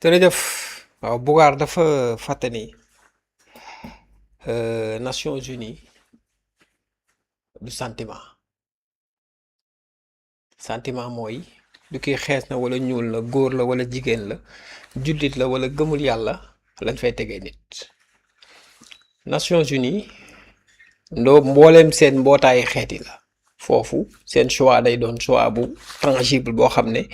jërëjëf. waaw Bugaar dafa fàtte ni Nations Unies du sentiment. Sentiment mooy du kii xees na wala ñuul la góor la wala jigéen la jullit la wala gëmul yàlla lañ fay tegee nit. Nations Unies mbooleem seen mbootaayu xeet yi la foofu seen choix day doon choix bu tangible boo xam ne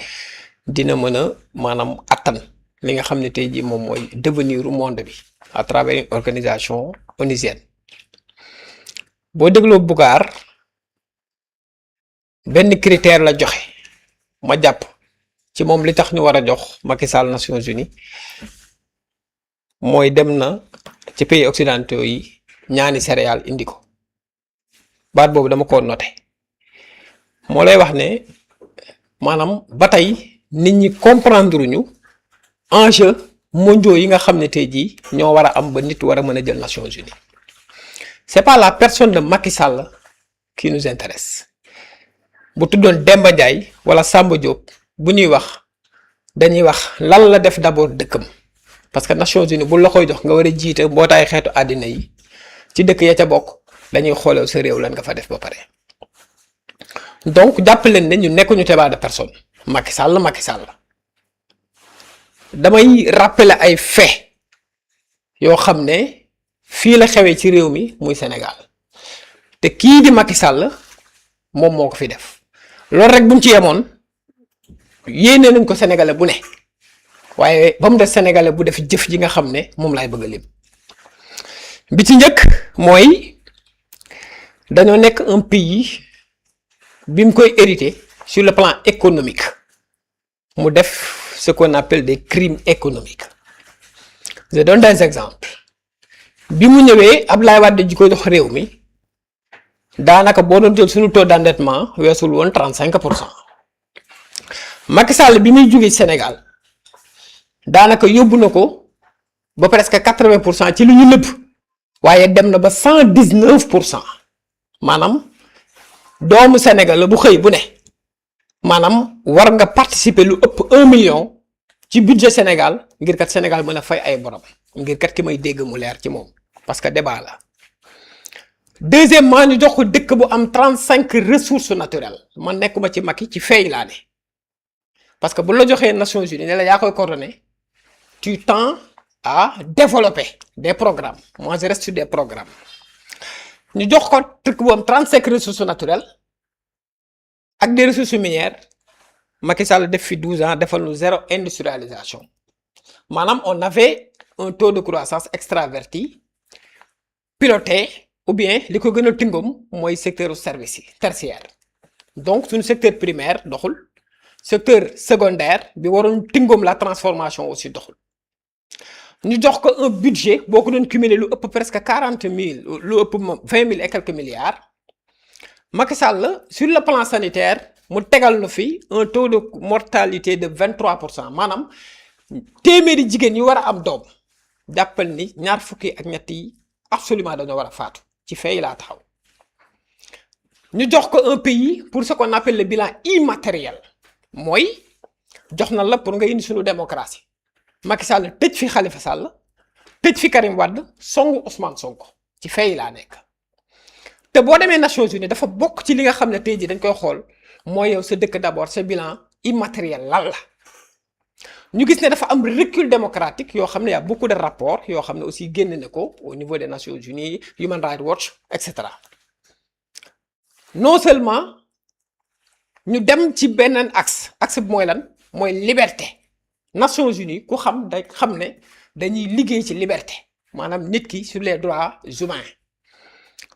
dina mën a maanaam attan li nga xam ne tey jii moom mooy devenir u monde bi à travers une organisation onusienne. boo dégloo Bugaar benn critère la joxe ma jàpp ci moom li tax ñu war a jox Macky Sall Nations Unies mooy dem na ci pays occidentaux yi ñaani céréales indi ko baat boobu dama ko noté moo lay wax ne maanaam ba tey nit ñi comprendre ñu enjeu mondiaux yi nga xam ne tey jii ñoo war a am ba nit war a mën a jël Nations Unies. C'est pas la personne de Macky Sall qui nous intéresse bu tuddoon Demba Ndiaye wala Samba Diop bu ñuy wax dañuy wax lan la def d'abord dëkkam parce que Nations Unies bu la koy jox nga war a jiite mbootaay xeetu àddina yi ci dëkk ya ca bokk dañuy xoolee sa réew lan nga fa def ba pare. donc jàpp leen ne ñu nekkuñu débat de personne Macky Sall damay rappeler ay faits yoo xam ne fii la xewee ci réew mi muy Sénégal te kii di Macky Sall moom moo ko fi def loolu rek bu mu ci yemoon yéene nañ ko sénégalais bu ne waaye ba mu def sénégalais bu def jëf ji nga xam ne moom laay bëgg a lim bi ci njëkk mooy dañoo nekk un pays bi mu koy hérité sur le plan économique mu def ce qu'on appelle des crimes économiques. Je donne des exemples bi mu ñëwee Abdoulaye Wade ji ko jox réew mi daanaka boo doon jël suñu taux d'endettement weesul woon 35%. Macky Sall bi muy jógee Sénégal daanaka yóbbu na ko ba presque 80% ci lu ñu nëbb waaye dem na ba 119%. maanaam doomu Sénégal la bu xëy bu ne maanaam war nga participer lu ëpp 1 million ci budget Sénégal ngir kat Sénégal mën a fay ay borom ngir kat ki may dégg mu leer ci moom parce que débat la. deuxièmement ñu jox ko dëkk bu am 35 ressources naturelles man nekkuma ci Macky ci fay laa ne parce que bu la joxee Nations Unies ne la yaa koy coordonné tu tends à développer des programmes moi je reste sur des programmes ñu jox ko dëkk bu am 35 ressources naturelles ak des ressources minières Macky Sall def fi 12 ans defal nu zéro industrialisation maanaam on avait un taux de croissance extraverti piloté ou bien li ko gën a tingoom mooy secteur service yi tertiaire donc suñu secteur primaire doxul secteur secondaire bi waroon tingoom la transformation aussi doxul ñu jox ko un budget boo ko doon cumuler lu ëpp presque 40 000 lu ëpp 20 000 et quelques milliards Macky Sall sur le plan sanitaire mu tegal na fi un taux de mortalité de 23% maanaam téeméeri jigéen yu war a am doom jàppal ni ñaar fukki ak ñett yi absolument dañoo war a faatu ci fay laa taxaw ñu jox ko un pays pour ce qu'on appelle le bilan immatériel mooy jox na la pour nga indi suñu démocratie Macky Sall tëj fi Khalifa Sall tëj fi Karim Wade songu Ousmane Sonko ci fay laa nekk te boo demee Nations Unies dafa bokk ci li nga xam ne tey jii dañ koy xool mooy yow sa dëkk d'abord sa bilan immatériel lan la ñu gis ne dafa am recul démocratique yoo xam ne y a beaucoup de rapports yoo xam ne aussi génn na ko au niveau des Nations Unies Human Rights Watch et cetera non seulement ñu dem ci beneen axe bi mooy lan mooy liberté Nations Unies ku xam day xam ne dañuy liggéey ci liberté maanaam nit ki sur les droits humains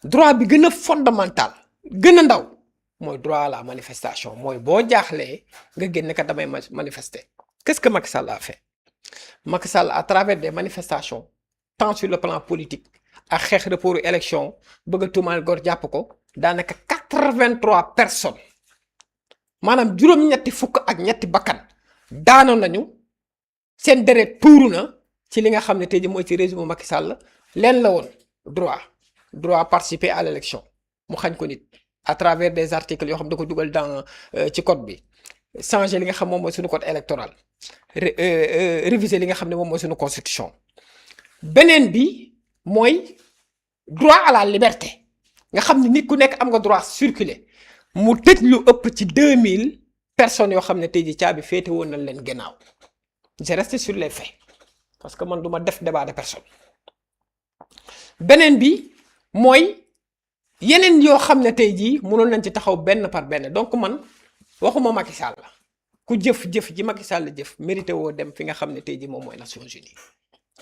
droit bi gën a fondamental gën a ndaw mooy droit à la manifestation mooy boo jaaxlee nga génn ka damay manifester. Qu'est-ce que Macky Sall a fait? Macky Sall à travers des manifestations tant sur le plan politique ak xeex report élection bëgg a tuumaal góor jàpp ko daanaka 83 personnes maanaam juróom-ñetti fukk ak ñetti bakkan daanoon nañu seen deret tuuru na ci li nga xam ne tey jii mooy ci régime Macky Sall leen la woon droit participer à l'élection mu xañ ko nit à travers des articles yoo xam da ko dugal dans ci code bi changer li nga xam moom mooy suñu code électoral réviser li nga xam ne moom mooy suñu constitution. beneen bi mooy droit à la liberté nga xam ne nit ku nekk am nga droit circuler mu tëj lu ëpp ci 2000 personnes yoo xam ne tey jii caabi féete woon nañ leen gannaaw. je reste sur les faits parce que man du ma def débat de personne. beneen bi mooy yeneen yoo xam ne tey jii mënoon nañ ci taxaw benn par benn donc man waxuma Macky Sall la ku jëf ji Macky Sall jëf mérité woo dem fi nga xam ne tey jii moom mooy Nations Unies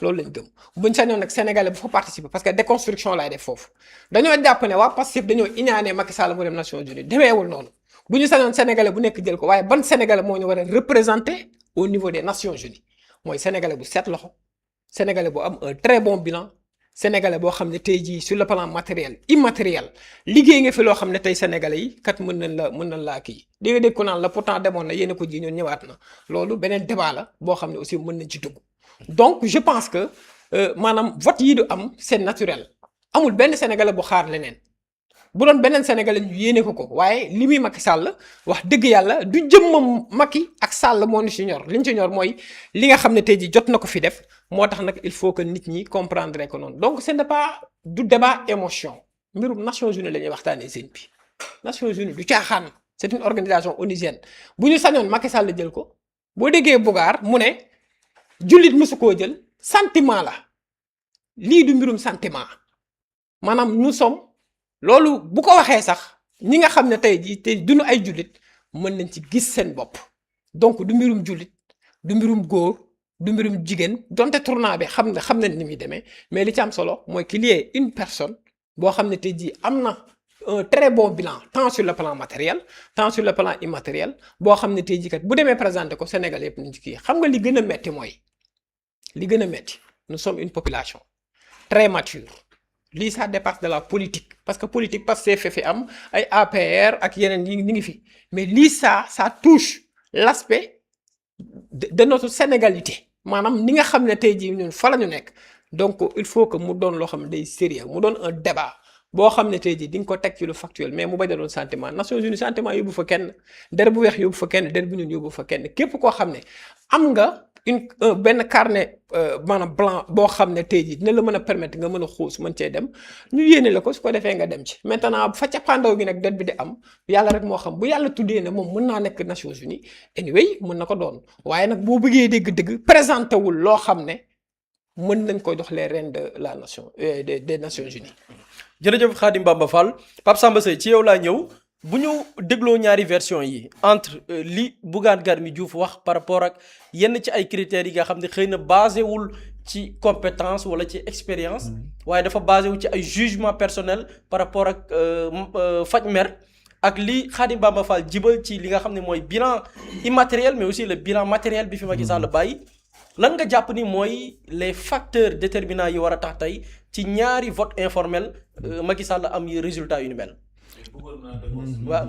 loolu lañ gëm buñ sañoon nag sénégalais bu fa participer parce que déconstruction laay def foofu dañoo jàpp ne waa Pastef dañoo iñaanee Macky Sall mu dem Nations Unies demeewul noonu bu ñu sañoon sénégalais bu nekk jël ko waaye ban sénégalais moo ñu war a représenter au niveau des Nations Unies mooy sénégalais bu set loxo sénégalais bu am un très bon bilan sénégalais boo xam ne tey jii sur le plan matériel immatériel liggéey nga fi loo xam ne tey sénégalais yi kat mën nañ laa kii di nga dégg ko naan la pourtant demoon na yéen a ko ji ñoon ñëwaat na loolu beneen débat la boo xam ne aussi mën nañ ci dugg donc je pense que maanaam vote yi du am c'est naturel amul benn sénégalais bu xaar leneen bu doon beneen sénégalais ñu yéene ko waaye li muy Macky Sall wax dëgg yàlla du jëmmam Macky ak Sall moo ñu ci ñor li ñu ci ñor mooy li nga xam ne tey jii jot na ko fi def moo tax nag il faut que nit ñi comprendre ko noonu donc ce n'est pas du débat émotion mbirum Nations Unies la ñuy waxtaanee seen bi Nations Unies du caaxaan c'est une organisation onusienne bu ñu sañoon Macky Sall jël ko boo déggee Bougane mu ne jullit mësu koo jël sentiment la lii du mbirum sentiment maanaam nous sommes loolu bu ko waxee sax ñi nga xam ne tey jii tey duñu ay jullit mën nañ ci gis seen bopp donc du mbirum jullit du mbirum góor du mbirum jigéen donte tournant bi xam nañ ni muy demee mais li ci am solo mooy qu'il y ait une personne boo xam ne tey jii am na un très bon bilan tant sur le plan matériel tant sur le plan immatériel boo xam ne tey jii kat bu demee présenter ko Sénégal yëpp nañ ci kii xam nga li gën a metti mooy li gën a metti nous sommes une population très mature lii ça dépasse de la politique parce que politique parce que fi am ay APR ak yeneen yi ngi fi mais lii ça touche l'aspect de notre sénégalité maanaam ni nga xam ne tey jii ñun fa la ñu nekk donc il faut que mu doon loo xam ne day sérieux mu doon un débat boo xam ne tey jii di nga ko teg ci lu factuel mais mu bañ a doon sentiment Nations Unies sentiment yóbbu fa kenn der bu weex yóbbu fa kenn der bu ñuul yóbbu fa kenn képp koo xam ne am nga benn carnet maanaam blanc boo xam ne tey jii dina la mën a permettre nga mën a xuus mën cee dem ñu yéene la ko su ko defee nga dem ci maintenant fa cappaandaw gi nag det bi di am yàlla rek moo xam bu yàlla tuddee ne moom mën naa nekk Nations Unies anyway mën na ko doon waaye nag boo bëggee dégg-dëgg présenté wul loo xam ne mën nañ koy dox les rênes de la nation des Nations Unies. jërëjëf Khadim Bamba Fall Pape Samba Seye ci yow laa ñëw bu ñu dégloo ñaari version yi entre li Bougane Garmi Diouf wax par rapport ak yenn ci ay critères yi nga xam ne xëy na basé wul ci compétence wala ci expérience waaye dafa basé wu ci ay jugement personnel par rapport ak faj mer ak li Khadim Bamba Fall jibal ci li nga xam ne mooy bilan immatériel mais aussi le bilan matériel bi fi Macky Sall bàyyi lan nga jàpp ni mooy les facteurs déterminants yi war a tax tey ci ñaari vote informel Macky Sall am yi résultat yu ni mel. waaw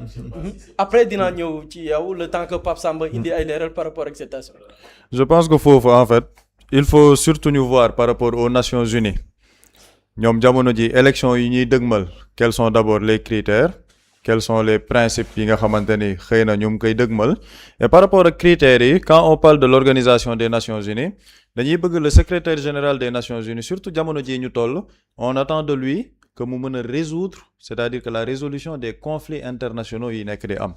après dinaa ñëw ci yow le temps que Pape Samba indi ay leeral par rapport ak cet aspect. je pense que foofu en fait il faut surtout ñu voir par rapport aux Nations Unies ñoom jamono ji élection yi ñuy dëgmal quels sont d'abord les critères quels sont les principes yi nga xamante ni xëy na ñu ngi koy dëgmal et par rapport ak critères yi quand on parle de l'Organisation des Nations Unies dañuy bëgg le secrétaire général des Nations Unies surtout jamono ji ñu toll on attend de lui que mu mën a résoudre c'est-à-dire que la résolution des conflits internationaux yi nekk di am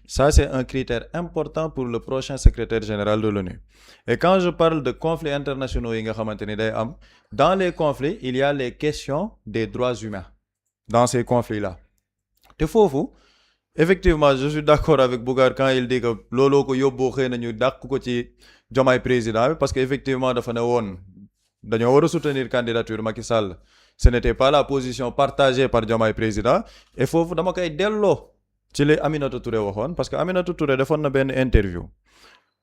ça c'est un critère important pour le prochain secrétaire général de l'ONU et quand je parle de conflits internationaux yi nga xamante ni day am dans les conflits il y a les questions des droits humains dans ces conflits-là te foofu effectivement je suis d'accord avec Bougane quand il dit que looloo ko yóbboo xëy na ñu dàq ko ci Diomaye président bi parce que effectivement dafa ne woon dañoo war a soutenir candidature Macky Sall ce n'était pas la position partagée par Diomaye président et foofu dama koy delloo ci li Aminata Touré waxoon parce que Aminata Touré defoon na benn interview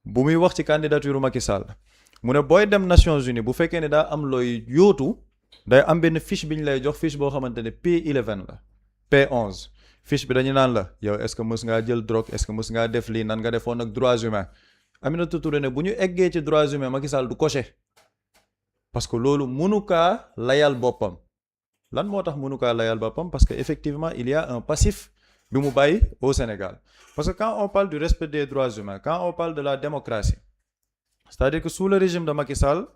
bu muy wax ci candidature Macky Sall mu ne booy dem Nations Unies bu fekkee ne daa am looy yóotu day am benn fiche bi ñu lay jox fiche boo xamante ne P11 la P11 fiche bi dañu naan la yow est-ce que mës ngaa jël drogue est-ce que mës ngaa def lii nan nga defoon ak droits humains Aminata Touré ne bu ñu eggee ci droits humains Macky Sall du coché parce que loolu mënu kaa layal boppam lan moo tax mënu kaa layal boppam parce que effectivement il y a un passif bi mu bàyyi au Sénégal parce que quand on parle du respect des droits humains quand on parle de la démocratie C'est-à-dire que sous le régime de Macky Sall,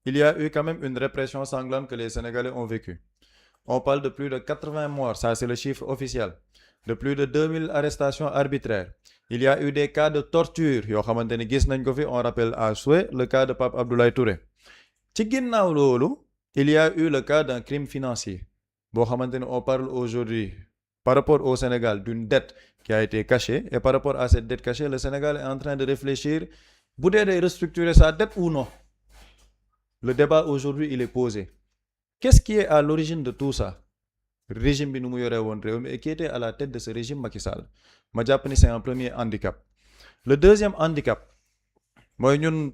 il y a eu quand même une répression sanglante que les Sénégalais ont vécue. On parle de plus de 80 morts, ça c'est le chiffre officiel. De plus de 2000 arrestations arbitraires. Il y a eu des cas de torture yoo xamante ni gis nañ ko fi, on rappelle à souhait le cas de Pape Abdoulaye Touré. Ci ginnaaw loolu, il y a eu le cas d'un crime financier boo xamante ni on parle aujourd'hui par rapport au Sénégal d'une dette qui a été cachée, et par rapport à cette dette cachée, le Sénégal est en train de réfléchir bu dee day restructurer sa dette ou non. Le débat aujourd'hui il est posé. Qu'est-ce qui est à l'origine de tout ça? Régime bi nu mu yore woon réew mi et qui était à la tête de ce régime, Macky Sall. Ma jàpp ni c'est un premier handicap. Le deuxième handicap mooy ñun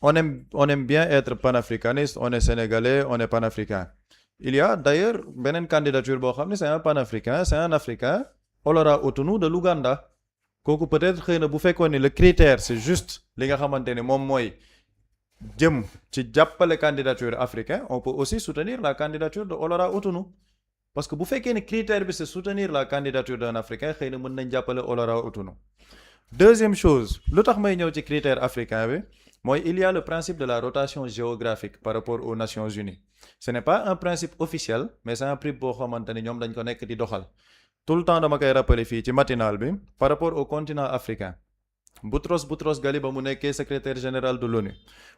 on aime bien être panafricaniste, on est sénégalais, on est panafricain. Il y a d'ailleurs beneen candidature boo xam ne c'est un panafricain, c'est un africain, Olora Otunu de l'Ouganda. Kooku peut-être xëy na bu fekkoon ni le critère c'est juste li nga xamante ni moom mooy jëm ci jàppale candidature africain, on peut aussi soutenir la candidature de Olora Otunu. Parce que bu fekkee ni critère bi c'est soutenir la candidature d'un africain, xëy na mën nañ jàppale Olora Otunu. Deuxième chose, lu tax may ñëw ci critère africain bi mooy il y a le principe de la rotation géographique par rapport aux Nations Unies. Ce n'est pas un principe officiel, mais c'est un principe boo xamante ni ñoom dañ ko nekk di doxal. Tout le temps dama koy rappeler fii ci matinal bi par rapport au continent africain. Boutros Ghali ba mu nekkee secrétaire général de l'ONU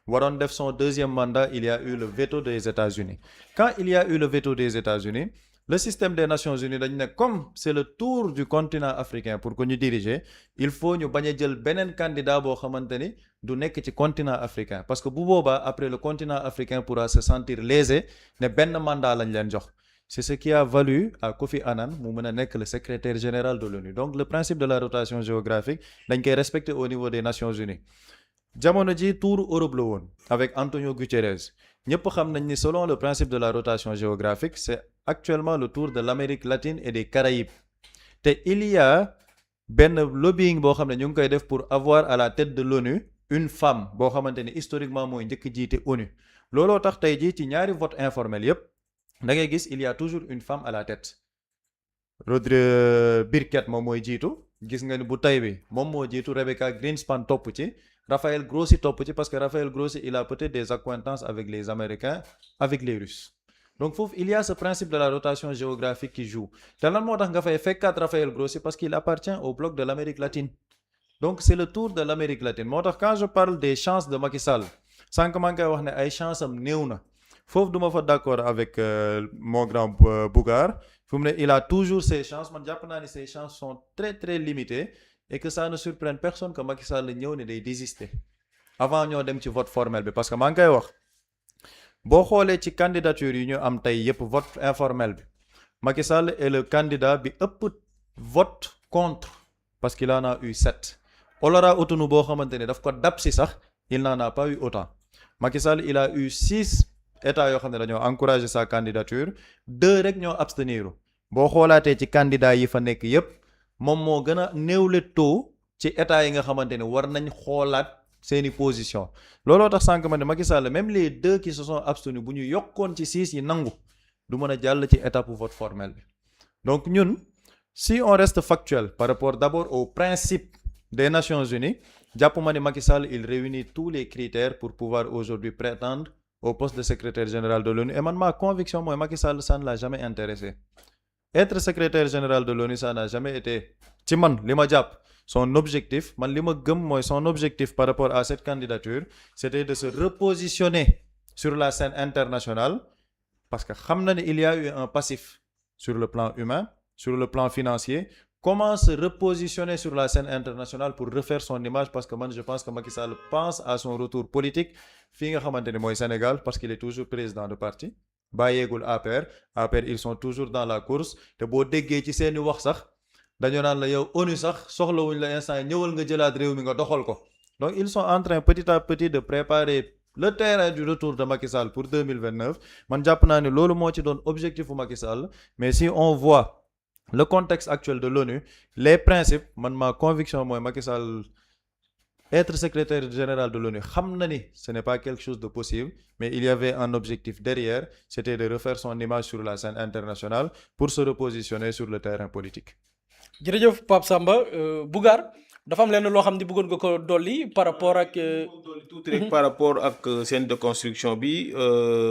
waroon def son deuxième mandat, il y a eu le veto des États-Unis. Quand il y a eu le veto des États-Unis, le système des Nations Unies dañ ne comme c'est le tour du continent africain pour que ñu diriger, il faut ñu bañ a jël beneen candidat boo xamante ni du nekk ci continent africain, parce que bu boobaa après le continent africain pourra se sentir lésé ne benn mandat lañ leen jox. C'est ce qui a valu à Kofi Annan mu mën a nekk le secrétaire général de l'ONU. Donc le principe de la rotation géographique dañ koy respecter au niveau des Nations Unies. Jamono ji tour Europe la woon avec Antonio Guterres. Ñëpp xam nañ ni selon le principe de la rotation géographique, c'est actuellement le tour de l'Amérique latine et des Caraïbes. Te il y a benn lobbying boo xam ne ñu ngi koy def pour avoir à la tête de l'ONU une femme boo xamante ni historiquement mooy njëkk jiite ONU. Looloo tax tey jii ci ñaari vote informel yépp da ngay gis il y a toujours une femme à la tête. Birket moom mooy jiitu, gis nga ni bu tey bi moom moo jiitu, Rebecca Greenspan topp ci, Raphaël Grossi topp ci, parce que Raphaël Grossi il a peut-être des accointances avec les Américains, avec les Russes. Donc foofu il y a ce principe de la rotation géographique qui joue. Te lan moo tax nga fay fekkaat Raphaël Grossi, parce qu'il appartient au bloc de l'Amérique latine. Donc c'est le tour de l'Amérique latine. Moo tax quand je parle des chances de Macky Sall, sànq maa ngi koy wax ne ay chance am néew na. Foofu duma fa d'accord avec mon grand Bougar. Fu mu ne il a toujours ses chances. Man jàpp naa ni ses chances sont très très limitées et que ça ne surprenne personne que Macky Sall ñëw ne day désister avant ñoo dem ci vote formel bi, parce que maa ngi koy wax boo xoolee ci candidature yi ñu am tey yépp vote informel bi, Macky Sall est le candidat bi ëpp vote contre parce qu'il en a eu 7. Olora Otunu boo xamante ne daf ko dab si sax, il n'en a pas eu autant. Macky Sall il a eu 6 états yoo xam ne dañoo encourager sa candidature, 2 rek ñoo abstenir. Boo xoolaatee ci candidat yi fa nekk yépp moom moo gën a néewle taux ci états yi nga xamante ne war nañ xoolaat seeni position. Looloo tax sànq ma ne Macky Sall même les 2 qui se sont abstenus bu ñu yokkoon ci 6 yi nangu du mën a jàll ci étape vote formel bi. Donc ñun si on reste factuel par rapport d'abord au principe des Nations Unies, jàpp ma ne Macky Sall il réunit tous les critères pour pouvoir aujourd'hui prétendre au poste de secrétaire général de l'ONU. Et man ma conviction mooy Macky Sall ça ne l'a jamais intéressé. Être secrétaire général de l'ONU ça n'a jamais été ci man li ma jàpp son objectif, man li ma gëm mooy son objectif par rapport à cette candidature, c'était de se repositionner sur la scène internationale, parce que xam na ne il y a eu un passif sur le plan humain, sur le plan financier. Comment se repositionner sur la scène internationale pour refaire son image, parce que man je pense que Macky Sall pense à son retour politique fii nga xamante ne mooy Sénégal, parce qu'il est toujours président de parti bàyyeegul APR ils sont toujours dans la course. Te boo déggee ci seeni wax sax dañoo naan la yow ONU sax soxlawuñ la instant yi ñëwal nga jëlaat réew mi nga doxal ko. Donc ils sont en train petit à petit de préparer le terrain du retour de Macky Sall pour 2029. Man jàpp naa ne loolu moo ci doon objectif u Macky Sall. Mais si on voit le contexte actuel de l'ONU, les principes, man ma conviction mooy Macky Sall être secrétaire général de l'ONU, xam na ni ce n'est pas quelque chose de possible, mais il y avait un objectif derrière, c'était de refaire son image sur la scène internationale pour se repositionner sur le terrain politique. jërëjëf Pape Samba Bougar dafa am lenn loo xam ne bëggoon nga ko dolli par rapport ak. tuuti rek par rapport ak seen déconstruction bi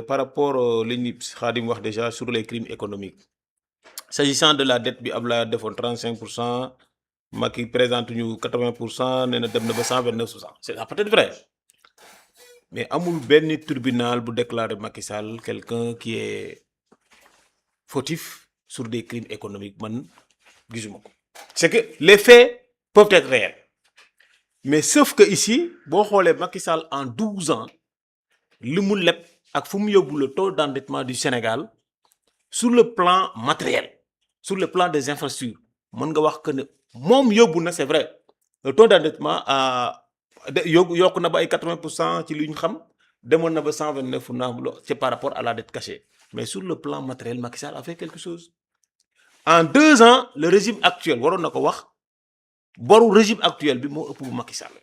par rapport li ñu Khadim wax déjà sur les crimes économiques s'agissant de la dette bi Abdoulaye defoon 35%. Macky présente ñu 80% nee na dem na ba 129%. C'est peut-être vrai mais amul benn tribunal bu déclaré Macky Sall quelqu'un qui est fautif sur des crimes économiques man gisuma ko. C'est que les faits peuvent être réels mais sauf que ici boo xoolee Macky Sall en 12 ans li mu leb ak fu mu yóbbu le taux d'endettement du Sénégal sur le plan matériel sur le plan des infrastructures mën nga wax que ne. moom yóbbu na c'est vrai le taux d'endettement yokk na ba ay 80% ci li ñu xam demoon na ba 129 c'est par rapport à la dette cachée mais sur le plan matériel Macky Sall a fait quelque chose en 2 ans le régime actuel waroon na ko wax boru régime actuel bi moo ëpp bu Macky Sall.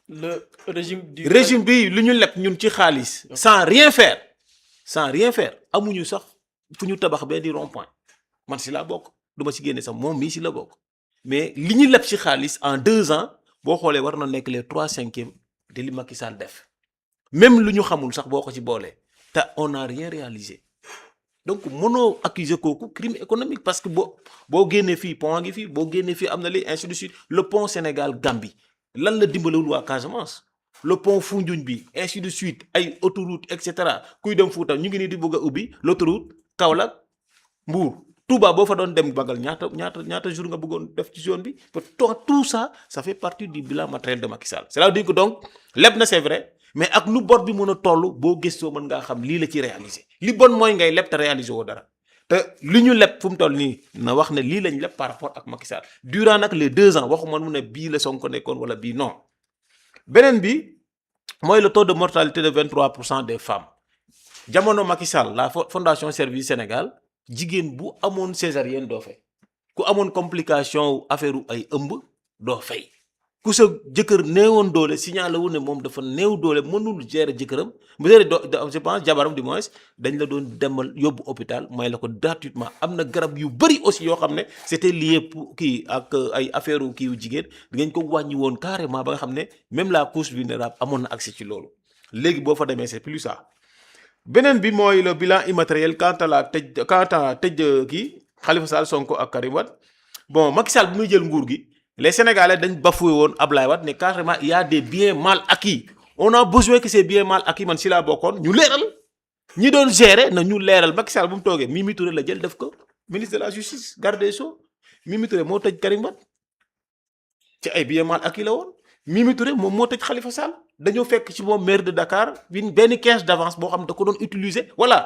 le régime bi lu ñu leb ñun ci xaalis sans rien faire amuñu sax fu ñu tabax benn di rond-point man si laa bokk. duma ci génne sax moom mii si la bokk mais li ñu leb ci xaalis en 2 ans boo xoolee war na nekk les 3/5 de li Macky Sall def même lu ñu xamul sax boo ko ci boolee te on n'a rien réalisé donc mënoo accuser kooku crime économique parce que boo génnee fii pont ngi fii boo génnee fii am na li ainsi de suite le pont Sénégal Gambie lan la dimbalewul waa Casamance le pont Foundiougne bi ainsi de suite ay autoroute et cetera kuy dem Fouta ñu ngi nii di bëgg a ubbi l'autoroute Kaolack Mbour. Touba boo fa doon dem bagal ñaata jour nga bëggoon def ci zone bi tout ça fait partie du bilan matériel de Macky Sall c'est-à-dire que donc leb na c'est vrai mais ak lu bor bi mën a toll boo gëstoo mën ngaa xam lii la ci réaliser li bon mooy ngay leb te réaliser woo dara te li ñu leb fu mu toll nii na wax ne lii lañ leb par rapport ak Macky Sall durant nag les 2 ans waxuma mu ne bii la Sonko nekkoon wala bii non beneen bi mooy le taux de mortalité de 23% des femmes jamono Macky Sall la Fondation Service Sénégal. jigéen bu amoon césarienne doo fay ku amoon complication affaire ay ëmb doo fay ku sa jëkkër néewoon doole signalé wu ne moom dafa néew doole mënul gérer jëkkëram je pense jabaram du moins dañ la doon demal yóbbu hôpital mooy la ko gratuitement am na garab yu bëri aussi yoo xam ne c'était lié pour kii ak ay affaire kii yu jigéen dinañ ko wàññi woon carrément ba nga xam ne même la couche vulnérable amoon na accès ci loolu léegi boo fa demee c'est plus ça. beneen bi mooy le bilan immatériel quant à tëj kii Khalifa Sall Sonko ak Karim Wade bon Macky Sall bu muy jël nguur gi les Sénégalais dañ bafoué woon Ablaye Wade ne carrément il y a des biens mal acquis on a besoin que ces biens mal acquis man si laa bokkoon ñu leeral ñi doon gérer na ñu leeral Macky Sall bu mu toogee Mimi Touré la jël def ko ministre de la justice garde des sceaux Mimi Touré moo tëj Karim Wade ci ay biens mal acquis la woon Mimi Touré moom moo tëj Khalifa Sall dañoo fekk ci moom maire de Dakar benn caisse d'avance boo xam ne da ko doon utiliser voilà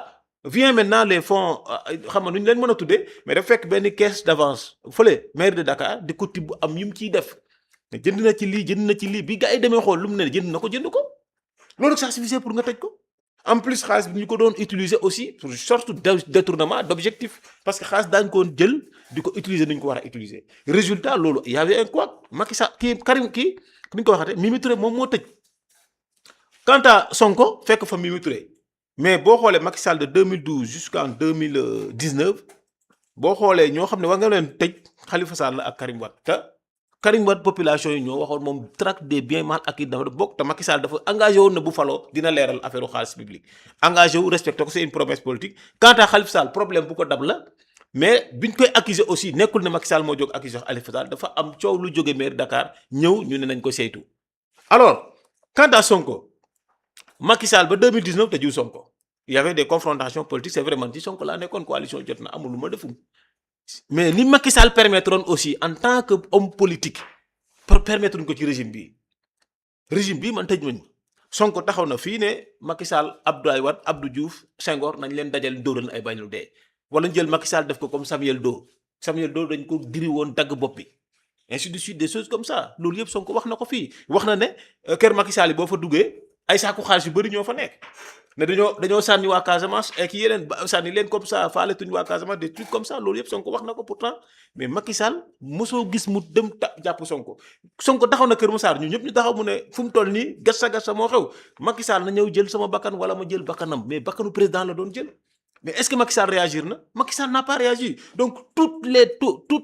vient maintenant les fonds xam nga nu ñu leen mën a tuddee mais dafa fekk benn caisse d'avance fële maire de Dakar di ko tibb am yu mu ciy def ne jënd na ci lii bi gars yi demee xool lu mu ne jënd ko loolu ça suffisait pour nga tëj ko en plus xaalis bi ñu ko doon utiliser aussi pour sorte de détournement d'objectif parce que xaalis daañu ko jël di ko utiliser ni ñu ko war a utiliser résultat loolu y avait un quoi Macky Sall Karim ni ñu ko waxatee Mimi Touré moom moo tëj. Quant à Sonko fekk fa Mimi Touré mais boo xoolee Macky Sall de 2012 jusqu'en 2019 boo xoolee ñoo xam ne war nga leen tëj Khalifa Sall ak Karim Wade te Karim Wade population yi ñoo waxoon moom traque des biens mal acquis dafa bokk te Macky Sall dafa engagé woon na bu faloo dina leeral affaire xaalis public engagé wu respecté ko c'est une promesse politique. Quant à Khalifa Sall problème bu ko dab la mais biñ koy accuser aussi nekkul ne Macky Sall moo jóg accuser Khalifa Sall dafa am coow lu jóge maire Dakar ñëw ñu ne nañ ko saytu alors quant à Sonko. Macky Sall ba 2019 te jiw Sonko il y avait des confrontations politiques c'est vrai man ci Sonko laa nekkoon coalition jot na amul lu ma defum mais li Macky Sall permettre aussi en tant que homme politique permettre ko ci régime bi man tëj nañu Sonko taxaw na fii ne Macky Sall Abdoulaye Wade Abdou Diouf Senghor nañ leen dajal dóoral ay bañu dee wala ñu jël Macky Sall def ko comme Samuel Doe dañ ko diri woon dagg bopp bi ainsi de suite des choses comme ça loolu yëpp Sonko wax na ko fii wax na ne kër Macky Sall yi boo fa duggee ay saaku xaalis yu bëri ñoo fa nekk ne dañoo sànni waa Casamance ak yeneen sànni leen comme ça faale tuñ waa Casamance des trucs comme ça loolu yëpp Sonko wax na ko pourtant mais Macky Sall mosoo gis mu dem jàpp Sonko taxaw na Kër Massar ñu ñëpp ñu taxaw mu ne fu mu toll nii gassa moo xew Macky Sall na ñëw jël sama bakkan wala ma jël bakkanam mais bakkanu président la doon jël mais est-ce que Macky Sall réagir na Macky Sall n'a pas réagi donc toutes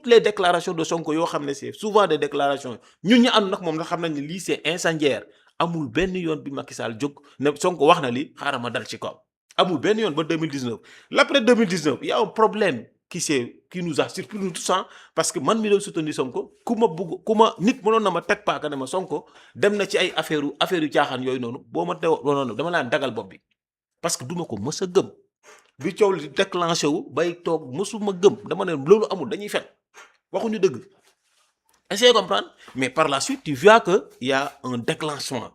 les déclarations de Sonko yoo xam ne c'est souvent des déclarations ñun ñu ànd nag moom nga xam nañ ne lii c'est incendiaire amul benn yoon bi Macky Sall jóg ne Sonko wax na li xaaral ma dal ci kaw amul benn yoon ba 2019 l'après 2019 il y a un problème qui nous a surpris nous tous parce que man mi doon soutenir Sonko ku ma nit mënoon na ma teg paaka ne ma Sonko dem na ci ay affaire yu caaxaan yooyu noonu boo ma teewoon noonu dama laan dagal bopp bi parce que duma ko mës a gëm bi coow li déclenché wu bay toog mësuma gëm dama ne loolu amul dañuy fen waxuñu dëgg essayez de comprendre mais par la suite tu vois que il y a un déclencheur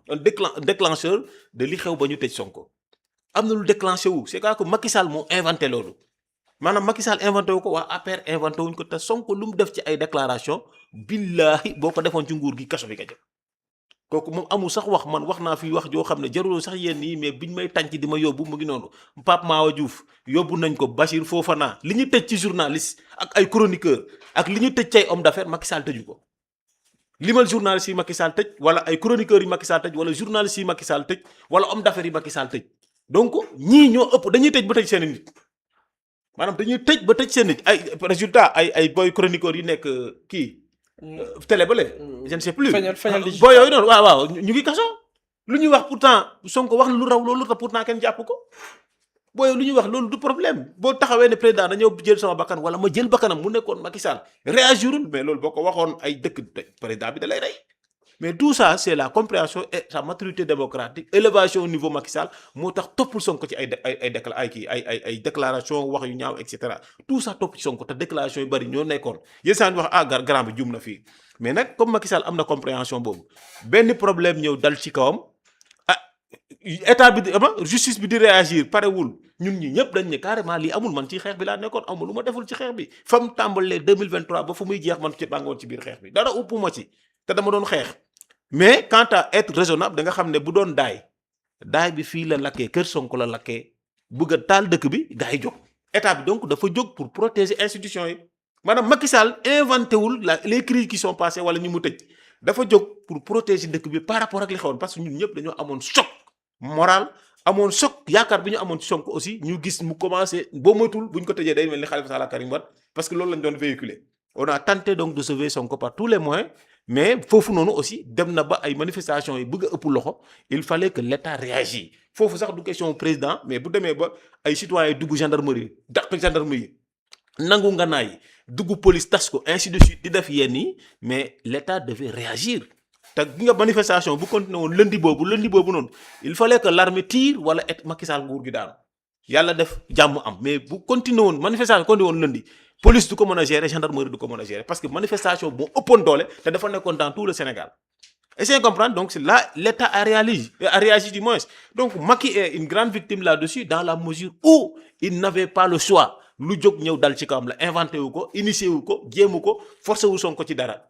de li xew ba ñu tëj Sonko am na lu déclenché wu c'est que Macky Sall moo inventé loolu maanaam Macky Sall inventé wu ko waa APR inventé wuñ ko te Sonko lu mu def ci ay déclaration billahi boo ko defoon ci nguur gi kaso bi nga jëm kooku moom amul sax wax man wax naa fi wax joo xam ne jaruloo sax yenn yi mais biñ may tànc di ma yóbbu mu ngi noonu Pape Mawa Diouf yóbbu nañ ko Bachir Fofana li ñu tëj ci journaliste ak ay chroniqueur ak li ñu tëj ci ay homme d'affaires Macky Sall tëju ko limal journaliste yi Macky Sall tëj wala ay chroniqueurs yi Macky Sall tëj wala journaliste yi Macky Sall tëj wala homme d'affaires yi Macky Sall tëj donc ñii ñoo ëpp dañuy tëj ba tëj seen nit maanaam dañuy tëj ba tëj seen nit ay résultat ay boy chroniqueurs yi nekk kii télé ba je ne sais plus boo yooyu noonu waaw ñu ngi kaso lu ñuy wax pourtant Sonko wax na lu raw loolu te pourtant kenn jàpp ko boo yow lu ñuy wax loolu du problème boo taxawee ne président dañoo jël sama bakkan wala ma jël bakkanam mu nekkoon Macky Sall réagirul mais loolu boo ko waxoon ay dëkk président bi da lay rey mais tout ça c'est la compréhension et sa maturité démocratique élévation au niveau Macky Sall moo tax toppul Sonko ci ay déclaration wax yu ñaaw et cetera tout ça topp ci Sonko te déclaration yu bari ñoo nekkoon yéen saa ñu wax grand bi jum na fii mais nag comme Macky Sall am na compréhension boobu benn problème ñëw dal ci kawam état bi justice bi di réagir parewul ñun ñi ñëpp dañ ne carrément lii amul man ci xeex bi laa nekkoon amul lu ma deful ci xeex bi fa mu tàmbalee 2023 ba fu muy jeex man ci baa nga woon ci biir xeex bi dara upp ma ci te dama doon xeex mais quant à être raisonnable da nga xam ne bu doon daay bi fii la lakkee kër Sonko la lakkee bëgg a taal dëkk bi gars yi jóg état bi donc dafa jóg pour protéger institutions yi maanaam Macky Sall inventé wul les crises qui sont passées wala ñu mu tëj dafa jóg pour protéger dëkk bi par rapport ak li xewoon parce que ñun ñëpp dañoo amoon choc moral amoon choc yaakaar bi ñu amoon ci Sonko aussi ñu gis mu commencé boo moytul bu ñu ko tëjee day mel ni Khalifa Sall ak Karim Wade parce que loolu lañ doon véhiculer on a tenté donc de sauver Sonko par tous les moyens mais foofu noonu aussi dem na ba ay manifestations yi bëgg a ëpp loxo il fallait que l'État réagisse foofu sax du question président mais bu demee ba ay citoyens dugg gendarmerie dàq gendarmerie nangu nganaay yi dugg police tas ko ainsi de suite di def yenn yi mais l'État devait réagir te gi nga manifestation bu continué woon lundi boobu noonu il fallait que l'armée tire wala Macky Sall nguur gi daanu yàlla def jàmm am mais bu continué woon manifestation continué woon lundi police du ko mën a gérer gendarmerie du ko mën a gérer parce que manifestation moo ëppoon doole te dafa nekkoon dans tout le Sénégal essayez de comprendre donc c'est là l'État a réagi du moins donc Macky est une grande victime là-dessus dans la mesure où il n'avait pas le choix lu jóg ñëw dal ci kawam la inventé wu ko initié wu ko jéemu ko forcé wu Sonko ci dara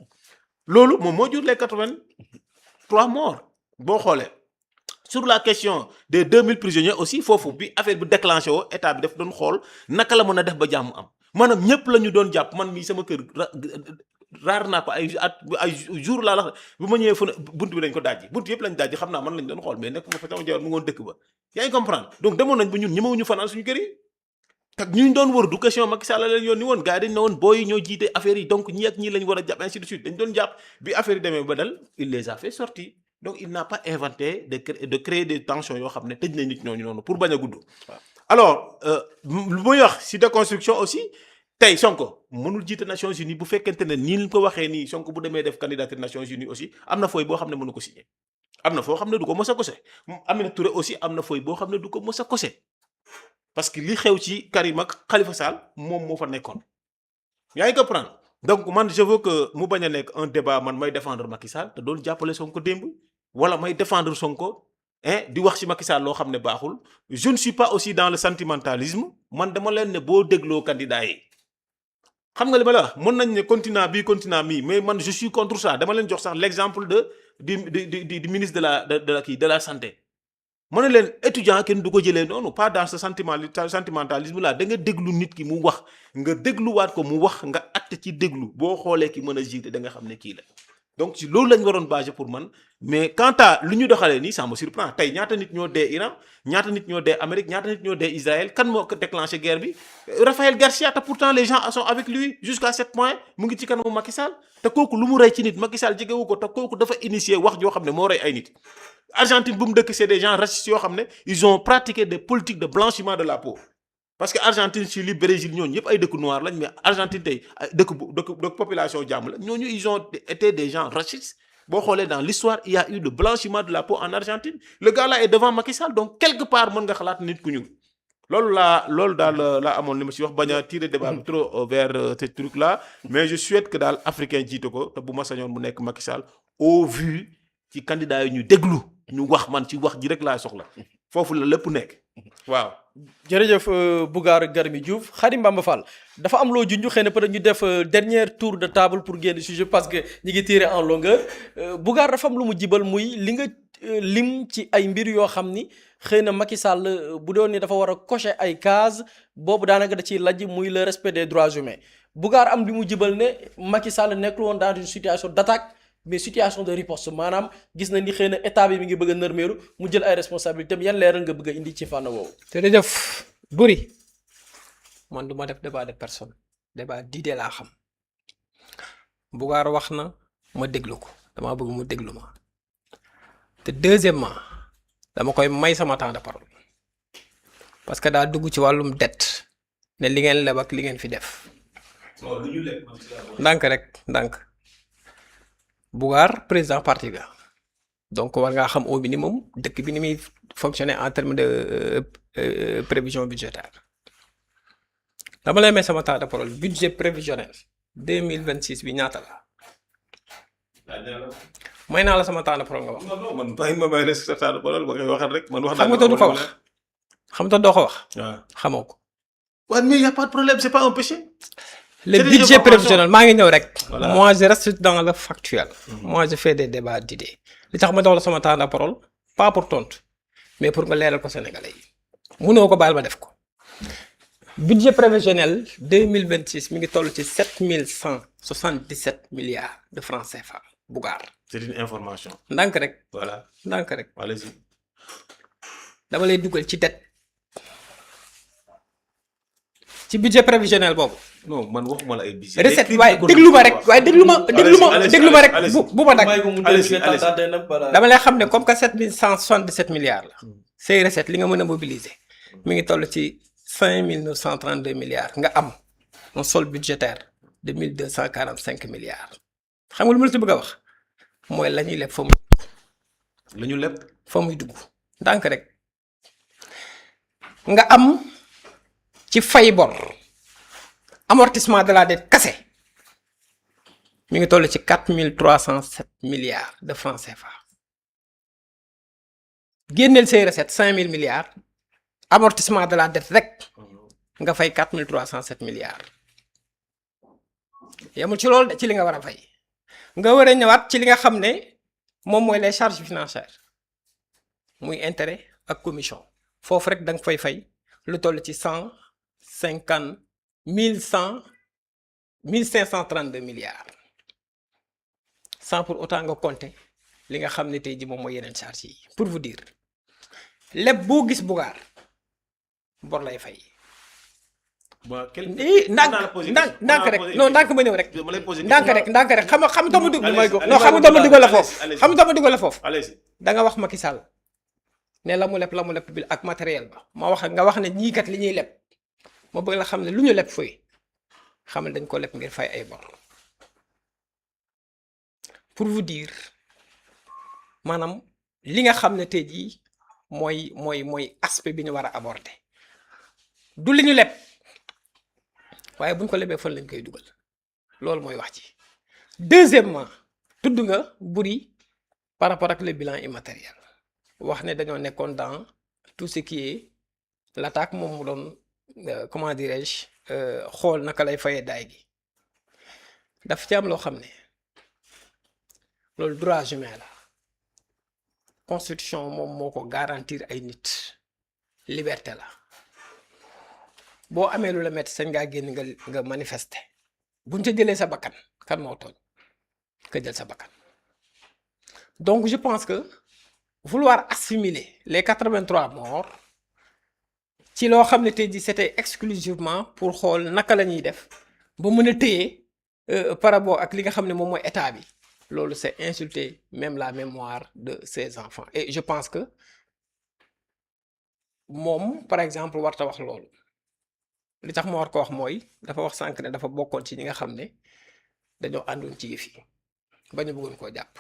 loolu moom moo jur les 83 morts boo xoolee sur la question des 2000 prisonniers aussi foofu bi affaire bi déclenché woo état bi daf doon xool naka la mën a def ba jàmm am maanaam ñëpp la ñu doon jàpp man mii sama kër raar naa ko ay jour laa la bu ma ñëwee fu ne bunt bi dañ ko dajji bunt yëpp lañ dajji xam naa man lañ doon xool mais nekk ma fa sama jawar mu ngoon dëkk ba yaa ngi comprendre donc demoon nañ ba ñun ñemewuñu fanaan suñu kër yi te ñu doon wër du question Macky Sall leen yoon ni woon gars yi dañ ne woon booy ñoo jiite affaire yi donc ñi ak ñii lañ war a jàpp ainsi de suite dañ doon jàpp bi affaire yi demee ba dal il les a fait sortir donc il n'a pas inventé de créer des tensions yoo xam ne tëj nañ nit ñooñu noonu pour bañ a gudd alors lu muy wax si déconstruction aussi tey Sonko mënul jiite Nations Unies bu fekkente ne nii ñu ko waxee nii Sonko bu demee def candidature Nations Unies aussi am na fooy boo xam ne mënu ko signer am na foo xam ne du ko mës a kose Aminata Touré aussi am na fooy boo xam ne du ko mës a kose parce que li xew ci Karim ak Khalifa Sall moom moo fa nekkoon yaa ngi comprendre donc man je veux que mu bañ a nekk un débat man may défendre Macky Sall te doon jàppale Sonko démb wala may défendre Sonko di wax ci Macky Sall loo xam ne baaxul je ne suis pas aussi dans le sentimentalisme man dama leen ne boo dégloo candidat yi xam nga li ma la wax mën nañ ne continent mii mais man je suis contre ça dama leen jox sax l'exemple du ministre de la santé ma ne leen étudiant kenn du ko jëlee noonu pas dans ce sentimentalisme là da nga déglu nit ki mu wax nga dégluwaat ko mu wax nga acte ci déglu boo xoolee ki mën a jiite da nga xam ne kii la donc ci loolu lañ waroon basé pour man mais quant à lu ñu doxalee nii ça me surprend tey ñaata nit ñoo dee Iran ñaata nit ñoo dee Amérique ñaata nit ñoo dee Israël kan moo ko déclenché guerre bi Raphaël Garcia te pourtant les gens sont avec lui jusqu'à 7 points mu ngi ci kanamu Macky Sall te kooku lu mu rey ci nit Macky Sall jegewu ko te kooku dafa initier wax joo xam ne moo rey ay nit Argentine bu mu dëkk c'est des gens racistes yoo xam ne ils ont pratiqué des politiques de blanchiment de la peau parce que Argentine Chili Brésil ñooñu yëpp ay dëkk noir lañ mais Argentine tey dëkk population jàmm la ñooñu ils ont été des gens racistes boo xoolee dans l'histoire il y a eu le blanchiment de la peau en Argentine le gars là est devant Macky Sall donc quelque part mën nga xalaat nit ku ñuul loolu daal laa amoon li ma si wax bañ a tirer débat bi trop vers ces trucs là mais je souhaite que daal africain jiite ko te bu ma sañoon mu nekk Macky Sall au vu ci candidat yi ñu déglu ñu wax man ci wax ji rek laa soxla foofu la lépp nekk waaw. jërëjëf Bougane Garmi Diouf Khadim Bamba Fall dafa am loo junj xëy na peut-être ñu def dernier tour de table pour génn sujet parce que ñi ngi tiré en longueur Bougane dafa am lu mu jibal muy li nga lim ci ay mbir yoo xam ni xëy na Macky Sall bu doon ni dafa war a cocher ay cases boobu daanaka da ciy lajj muy le respect des droits humains Bougane am li mu jibal ne Macky Sall nekkul woon dans une situation d'attaque mais situation de riposte maanaam gis na ni xëy na état bi mi ngi bëgg a nërmeeru mu jël ay responsabilités yan leeral nga bëgg a indi ci fànn woowu. jërëjëf Buri man du ma def débat de personne débat d'idée laa xam Bougane wax na ma déglu ko damaa bëgg mu déglu ma te deuxièmement dama koy may sama temps de parole parce que daa dugg ci wàllum dette ne li ngeen leb ak li ngeen fi def. ndànk rek ndànk. Bougane président parti ga donc war ngaa xam au minimum dëkk bi ni muy fonctionner en termes de prévision budgétaire dama lay may sama temps de parole budget prévisionnel 2026 bi ñaata la may naa la sama temps de parole nga wax. non man bàyyi ma may sa temps de parole ba ngay waxal rek man wax. xam nga du ko wax xam nga doo ko wax. waaw xamoo ko. waaw mais y a pas de problème c'est pas un péché. Le budget prévisionnel maa ngi ñëw rek. Voilà. Moi je reste dans le factuel. Moi je fais des débats d'idées. li tax ma jox la sama temps de parole pas pour tontu mais pour nga leeral ko Sénégalais yi. munoo ko baal ma def ko. budget prévisionnel 2026 mi ngi toll ci 7177 milliards de francs CFA Bougane. c'est une information. ndànk rek voilà ndànk rek allez-y. dama lay dugal ci dette ci budget prévisionnel boobu. non man waxuma la ay budget. recette waaye déglu ma rek waaye déglu ma rek bu ma nag dama lay xam ne comme que 7177 milliards la say recette li nga mën a mobiliser mi ngi toll ci 5932 milliards nga am un solde budgétaire de 1245 milliards xam nga lu ma la ci bëgg a wax mooy la ñuy leb fa muy la ñu leb. fa muy dugg ndànk rek nga am ci fay bor amortissement de la dette kase mi ngi toll ci 4307 milliards de francs CFA génneel say recette 5000 milliards amortissement de la dette rek nga fay 4307 milliards yamul ci loolu de ci li nga war a fay nga war a ñëwaat ci li nga xam ne moom mooy les charges financières muy intérêt ak commission foofu rek da nga fay fay lu toll ci 1532 milliards sans pour autant nga compter li nga xam ne tey ji moom mooy yeneen charges yi pour vous dire lépp boo gis Bougane bor lay fay. ndànk rek non ndànk ma ñëw rek ndànk rek xam nga dama dugg non xam nga dama dugal la foofu xam nga dama dugal la foofu da nga wax Macky Sall ne la mu leb bi ak matériel ba ma wax nga wax ne ñii kat li ñuy leb ma bëgg la xam ne lu ñu leb fooy xam ne dañ ko leb ngir fay ay bor pour vous dire maanaam li nga xam ne tey jii mooy aspect bi ñu war a aborder du li ñu leb waaye buñ ko lebee fan lañ koy dugal loolu mooy wax ci deuxièmement tudd nga buri par rapport ak le bilan immatériel wax ne dañoo nekkoon dans tout ce qui est l'attaque moom mu doon comment dirais-je xool naka lay fayee daay gi daf ci am loo xam ne loolu droit humain la constitution moom moo ko garantir ay nit liberté la boo amee lu la metti sañ ngaa génn nga manifester buñ ca jëlee sa bakkan kan moo tooñ ka jël sa bakkan donc je pense que vouloir assimiler les 83 morts ci loo xam ne tey jii c'était exclusivement pour xool naka la ñuy def ba mën a téye par rapport ak li nga xam ne moom mooy état bi loolu c'est insulter même la mémoire de ces enfants et je pense que moom par exemple warta wax loolu li tax ma war ko wax mooy dafa wax sànq ne dafa bokkoon ci ñi nga xam ne dañoo àndoon ci yëf yi ba ñu bëggoon koo jàpp